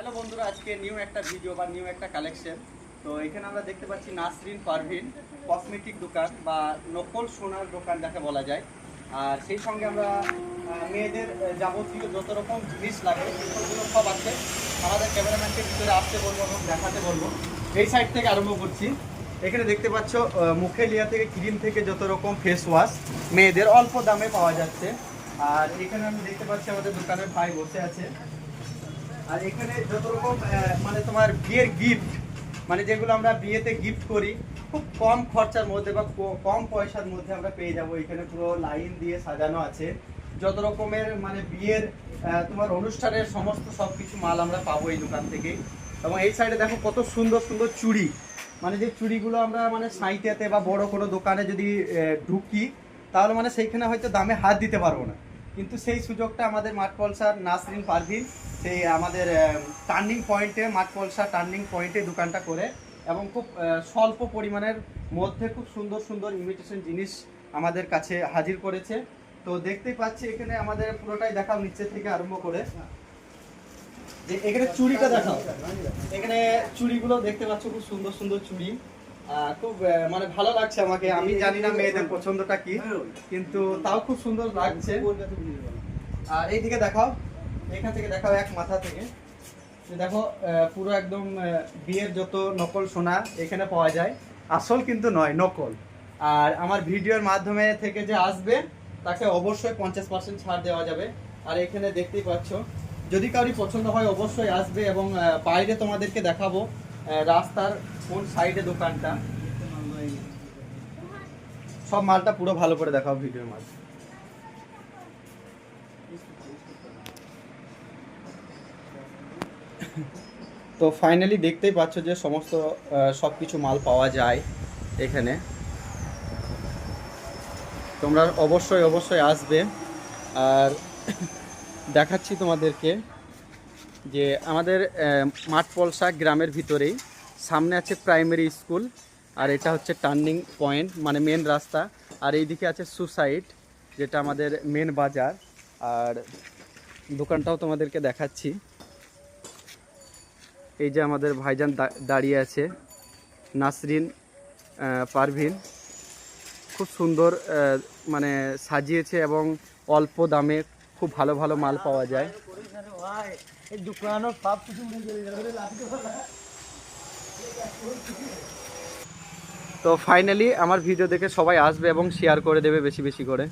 Hello বন্ধুরা, আজকে new একটা ভিডিও বা নিউ একটা কালেকশন। তো এখানে আমরা দেখতে পাচ্ছি নাসরিন পারভিন কসমেটিক দোকান বা নকল সোনার দোকান যাকে বলা যায়। আর সেই সঙ্গে আমরা মেয়েদের যাবতীয় যত রকম জিনিস লাগে সেগুলো সব আছে। আমাদের ক্যামেরাম্যানকে ভিতরে আসতে বলবো এবং দেখাতে বলবো। এই সাইড থেকে আরম্ভ করছি। এখানে দেখতে পাচ্ছ মুখে লিয়া থেকে ক্রিম থেকে যত রকম ফেস ওয়াশ মেয়েদের অল্প দামে পাওয়া যাচ্ছে। আর এখানে আমি দেখতে পাচ্ছি আমাদের দোকানের ভাই বসে আছে। আর এখানে যত রকম মানে তোমার বিয়ের গিফট, মানে যেগুলো আমরা বিয়েতে গিফট করি খুব কম খরচার মধ্যে বা কম পয়সার মধ্যে আমরা পেয়ে যাব। এখানে পুরো লাইন দিয়ে সাজানো আছে যত রকমের মানে বিয়ের তোমার অনুষ্ঠানের সমস্ত সব কিছু মাল আমরা পাবো এই দোকান থেকে। এবং এই সাইডে দেখো কত সুন্দর সুন্দর চুড়ি, মানে যে চুড়িগুলো আমরা মানে সাইটেতে বা বড় কোনো দোকানে যদি ঢুকি তাহলে মানে সেইখানে হয়তো দামে হাত দিতে পারবো না, কিন্তু সেই সুযোগটা আমাদের মাঠ পলসার নাসরিন পারভিন সেই আমাদের টার্নিং পয়েন্টে মাঠ পলসা টার্নিং পয়েন্টে দোকানটা করে এবং খুব স্বল্প পরিমাণের মধ্যে খুব সুন্দর সুন্দর ইমিটেশন জিনিস আমাদের কাছে হাজির করেছে। তো দেখতেই পাচ্ছি এখানে আমাদের পুরোটাই দেখাও নিচে থেকে আরম্ভ করে যে এখানে চুড়িটা দেখাও। এখানে চুড়িগুলো দেখতে পাচ্ছ খুব সুন্দর সুন্দর চুড়ি, খুব মানে ভালো লাগছে আমাকে। আমি জানি না মেয়েদের পছন্দটা কি, কিন্তু তাও খুব সুন্দর লাগছে। আর এই দিকে দেখাও, এখান থেকে দেখাও এক মাথা থেকে দেখো পুরো একদম বিয়ের যত নকল সোনা এখানে পাওয়া যায়, আসল কিন্তু নয়, নকল। আর আমার ভিডিওর মাধ্যমে থেকে যে আসবে তাকে অবশ্যই 50% ছাড় দেওয়া যাবে। আর এখানে দেখতেই পাচ্ছ যদি কারোর পছন্দ হয় অবশ্যই আসবে। এবং বাইরে তোমাদেরকে দেখাবো রাস্তার কোন সাইডে দোকানটা, সব মালটা পুরো ভালো করে দেখাও ভিডিওর মাঝে। তো ফাইনালি দেখতেই পাচ্ছ যে সমস্ত সব কিছু মাল পাওয়া যায় এখানে। তোমরা অবশ্যই অবশ্যই আসবে। আর দেখাচ্ছি তোমাদেরকে যে আমাদের মাঠ পলসা গ্রামের ভিতরেই সামনে আছে প্রাইমারি স্কুল, আর এটা হচ্ছে টার্নিং পয়েন্ট মানে মেন রাস্তা। আর এইদিকে আছে সুসাইড যেটা আমাদের মেন বাজার। আর দোকানটাও তোমাদেরকে দেখাচ্ছি। এই যে আমাদের ভাইজান দাঁড়িয়ে আছে নাসরিন পারভিন, খুব সুন্দর মানে সাজিয়েছে এবং অল্প দামে খুব ভালো ভালো মাল পাওয়া যায়। তো ফাইনালি আমার ভিডিও দেখে সবাই আসবে এবং শেয়ার করে দেবে বেশি বেশি করে।